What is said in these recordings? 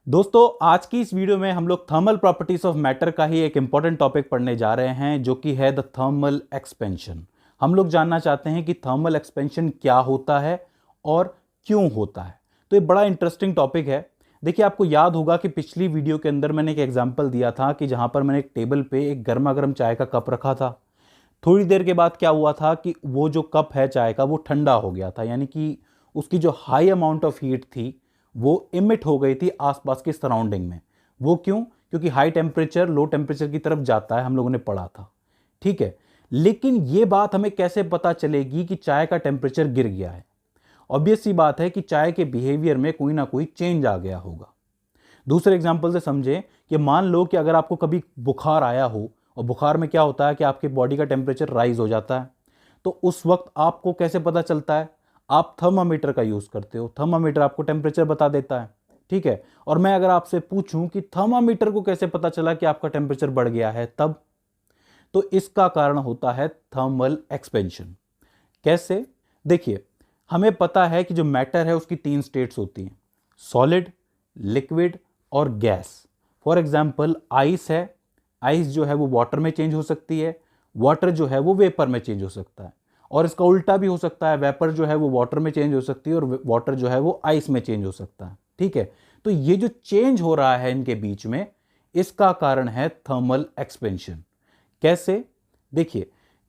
दोस्तों आज की इस वीडियो में हम लोग थर्मल प्रॉपर्टीज ऑफ मैटर का ही एक इंपॉर्टेंट टॉपिक पढ़ने जा रहे हैं जो कि है द थर्मल एक्सपेंशन। हम लोग जानना चाहते हैं कि थर्मल एक्सपेंशन क्या होता है और क्यों होता है। तो ये बड़ा इंटरेस्टिंग टॉपिक है। देखिए, आपको याद होगा कि पिछली वीडियो के अंदर मैंने एक एग्जांपल दिया था कि जहां पर मैंने एक टेबल पे एक गर्मा गर्म चाय का कप रखा था। थोड़ी देर के बाद क्या हुआ था कि वो जो कप है चाय का वो ठंडा हो गया था, यानी कि उसकी जो हाई अमाउंट ऑफ हीट थी वो इमिट हो गई थी आसपास के सराउंडिंग में। वो क्यों? क्योंकि हाई टेम्परेचर लो टेम्परेचर की तरफ जाता है, हम लोगों ने पढ़ा था। ठीक है, लेकिन ये बात हमें कैसे पता चलेगी कि चाय का टेम्परेचर गिर गया है? ऑब्वियस सी बात है कि चाय के बिहेवियर में कोई ना कोई चेंज आ गया होगा। दूसरे एग्जाम्पल से समझें कि मान लो कि अगर आपको कभी बुखार आया हो, और बुखार में क्या होता है कि आपके बॉडी का टेम्परेचर राइज हो जाता है, तो उस वक्त आपको कैसे पता चलता है? आप थर्मामीटर का यूज करते हो, थर्मामीटर आपको टेम्परेचर बता देता है। ठीक है, और मैं अगर आपसे पूछूं कि थर्मामीटर को कैसे पता चला कि आपका टेम्परेचर बढ़ गया है, तब तो इसका कारण होता है थर्मल एक्सपेंशन। कैसे? देखिए, हमें पता है कि जो मैटर है उसकी तीन स्टेट्स होती हैं, सॉलिड, लिक्विड और गैस। फॉर एग्जाम्पल आइस है, आइस जो है वो वाटर में चेंज हो सकती है, वाटर जो है वो वेपर में चेंज हो सकता है, और इसका उल्टा भी हो सकता है, वेपर जो है वो वाटर में चेंज हो सकती है और वाटर जो है वो आइस में चेंज हो सकता है। ठीक है, तो ये जो चेंज हो रहा है इनके बीच में, इसका कारण है थर्मल एक्सपेंशन। कैसे? देखिए,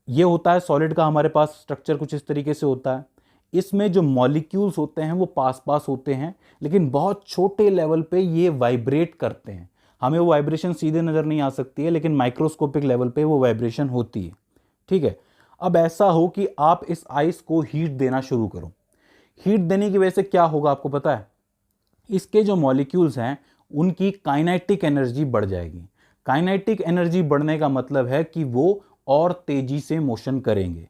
ये होता है सॉलिड का हमारे पास स्ट्रक्चर कुछ इस तरीके से होता है। इसमें जो मॉलिक्यूल्स होते हैं वो पास पास होते हैं, लेकिन बहुत छोटे लेवल पे ये वाइब्रेट करते हैं। हमें वो वाइब्रेशन सीधे नज़र नहीं आ सकती है, लेकिन माइक्रोस्कोपिक लेवल पे वो वाइब्रेशन होती है। ठीक है, अब ऐसा हो कि आप इस आइस को हीट देना शुरू करो। हीट देने की वजह से क्या होगा आपको पता है? इसके जो मॉलिक्यूल्स हैं उनकी काइनेटिक एनर्जी बढ़ जाएगी। काइनेटिक एनर्जी बढ़ने का मतलब है कि वो और तेजी से मोशन करेंगे।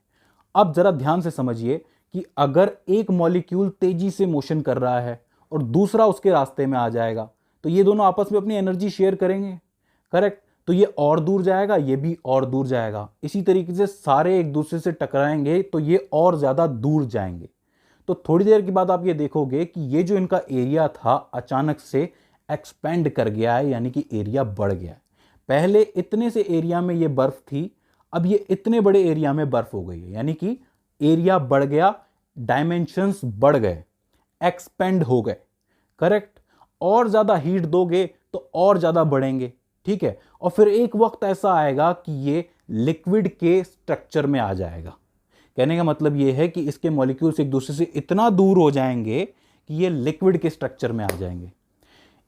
अब जरा ध्यान से समझिए कि अगर एक मॉलिक्यूल तेजी से मोशन कर रहा है और दूसरा उसके रास्ते में आ जाएगा, तो ये दोनों आपस में अपनी एनर्जी शेयर करेंगे। करेक्ट? तो ये और दूर जाएगा, ये भी और दूर जाएगा। इसी तरीके से सारे एक दूसरे से टकराएंगे तो ये और ज्यादा दूर जाएंगे। तो थोड़ी देर के बाद आप ये देखोगे कि ये जो इनका एरिया था अचानक से एक्सपेंड कर गया है, यानी कि एरिया बढ़ गया है। पहले इतने से एरिया में ये बर्फ थी, अब ये इतने बड़े एरिया में बर्फ हो गई है, यानी कि एरिया बढ़ गया, डायमेंशंस बढ़ गए, एक्सपेंड हो गए। करेक्ट? और ज्यादा हीट दोगे तो और ज्यादा बढ़ेंगे। ठीक है, और फिर एक वक्त ऐसा आएगा कि ये लिक्विड के स्ट्रक्चर में आ जाएगा। कहने का मतलब यह है कि इसके मॉलिक्यूल्स एक दूसरे से इतना दूर हो जाएंगे कि ये लिक्विड के स्ट्रक्चर में आ जाएंगे।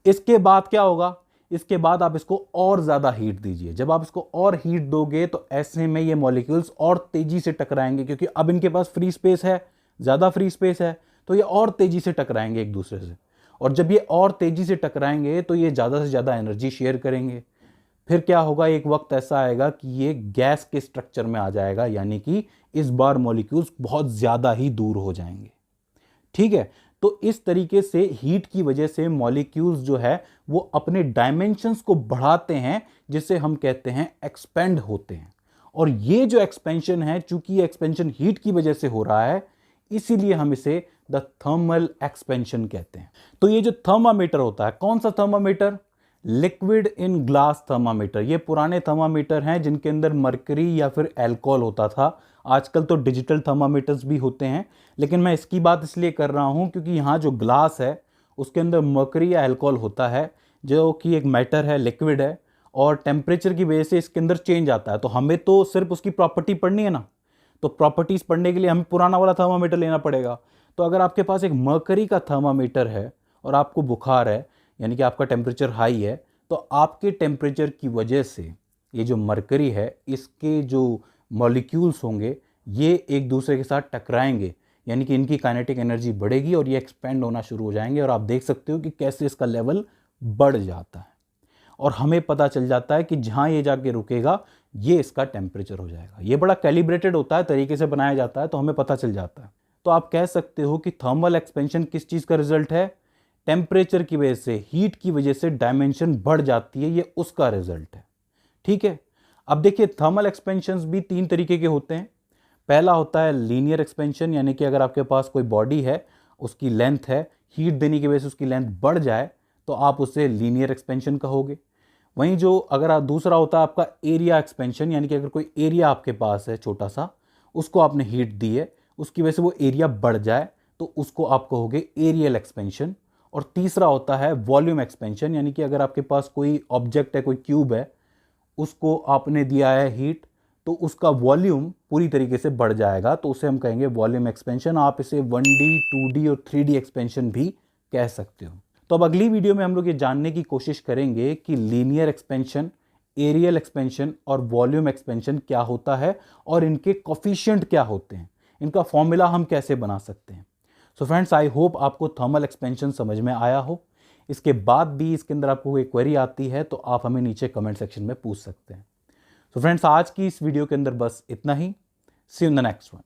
इसके बाद क्या होगा? इसके बाद आप इसको और ज्यादा हीट दीजिए। जब आप इसको और हीट दोगे तो ऐसे में ये मॉलिक्यूल्स और तेजी से टकराएंगे, क्योंकि अब इनके पास फ्री स्पेस है, ज्यादा फ्री स्पेस है, तो ये और तेजी से टकराएंगे एक दूसरे से। और जब ये और तेजी से टकराएंगे तो ये ज्यादा से ज्यादा एनर्जी शेयर करेंगे। फिर क्या होगा? एक वक्त ऐसा आएगा कि ये गैस के स्ट्रक्चर में आ जाएगा, यानी कि इस बार मॉलिक्यूल्स बहुत ज्यादा ही दूर हो जाएंगे। ठीक है, तो इस तरीके से हीट की वजह से मॉलिक्यूल्स जो है वो अपने डायमेंशंस को बढ़ाते हैं, जिसे हम कहते हैं एक्सपेंड होते हैं। और ये जो एक्सपेंशन है, चूंकि ये एक्सपेंशन हीट की वजह से हो रहा है, इसीलिए हम इसे द थर्मल एक्सपेंशन कहते हैं। तो ये जो थर्मामीटर होता है, कौन सा thermometer? Liquid in glass thermometer. ये पुराने थर्मामीटर हैं जिनके अंदर मरकरी या फिर अल्कोहल होता था। आजकल तो डिजिटल थर्मामीटर्स भी होते हैं, लेकिन मैं इसकी बात इसलिए कर रहा हूं क्योंकि यहाँ जो ग्लास है उसके अंदर मरकरी या अल्कोहल होता है, जो कि एक मैटर है, लिक्विड है, और टेम्परेचर की वजह से इसके अंदर चेंज आता है। तो हमें तो सिर्फ उसकी प्रॉपर्टी पढ़नी है ना, तो प्रॉपर्टीज पढ़ने के लिए हमें पुराना वाला थर्मामीटर लेना पड़ेगा। तो अगर आपके पास एक मरकरी का थर्मामीटर है और आपको बुखार है, यानी कि आपका टेम्परेचर हाई है, तो आपके टेम्परेचर की वजह से ये जो मरकरी है इसके जो मॉलिक्यूल्स होंगे ये एक दूसरे के साथ टकराएंगे, यानी कि इनकी काइनेटिक एनर्जी बढ़ेगी और ये एक्सपेंड होना शुरू हो जाएंगे। और आप देख सकते हो कि कैसे इसका लेवल बढ़ जाता है, और हमें पता चल जाता है कि जहां ये जाके रुकेगा ये इसका टेम्परेचर हो जाएगा। ये बड़ा कैलिब्रेटेड होता है, तरीके से बनाया जाता है, तो हमें पता चल जाता है। तो आप कह सकते हो कि थर्मल एक्सपेंशन किस चीज का रिजल्ट है? टेम्परेचर की वजह से, हीट की वजह से डायमेंशन बढ़ जाती है, ये उसका रिजल्ट है। ठीक है, अब देखिए, थर्मल एक्सपेंशन भी तीन तरीके के होते हैं। पहला होता है लीनियर एक्सपेंशन, यानी कि अगर आपके पास कोई बॉडी है, उसकी लेंथ है, हीट देने की वजह से उसकी लेंथ बढ़ जाए, तो आप उसे लीनियर एक्सपेंशन कहोगे। वहीं जो अगर आप दूसरा होता है आपका एरिया एक्सपेंशन, यानी कि अगर कोई एरिया आपके पास है छोटा सा, उसको आपने हीट दी है, उसकी वजह से वो एरिया बढ़ जाए, तो उसको आप कहोगे एरियल एक्सपेंशन। और तीसरा होता है वॉल्यूम एक्सपेंशन, यानी कि अगर आपके पास कोई ऑब्जेक्ट है, कोई क्यूब है, उसको आपने दिया है हीट, तो उसका वॉल्यूम पूरी तरीके से बढ़ जाएगा, तो उसे हम कहेंगे वॉल्यूम एक्सपेंशन। आप इसे 1D 2D और 3D एक्सपेंशन भी कह सकते हो। तो अब अगली वीडियो में हम लोग ये जानने की कोशिश करेंगे कि लीनियर एक्सपेंशन, एरियल एक्सपेंशन और वॉल्यूम एक्सपेंशन क्या होता है और इनके कोफिशिएंट क्या होते हैं, इनका फॉर्मूला हम कैसे बना सकते हैं। सो फ्रेंड्स, आई होप आपको थर्मल एक्सपेंशन समझ में आया हो। इसके बाद भी इसके अंदर आपको कोई क्वेरी आती है तो आप हमें नीचे कमेंट सेक्शन में पूछ सकते हैं। सो फ्रेंड्स, आज की इस वीडियो के अंदर बस इतना ही। See you in the next one.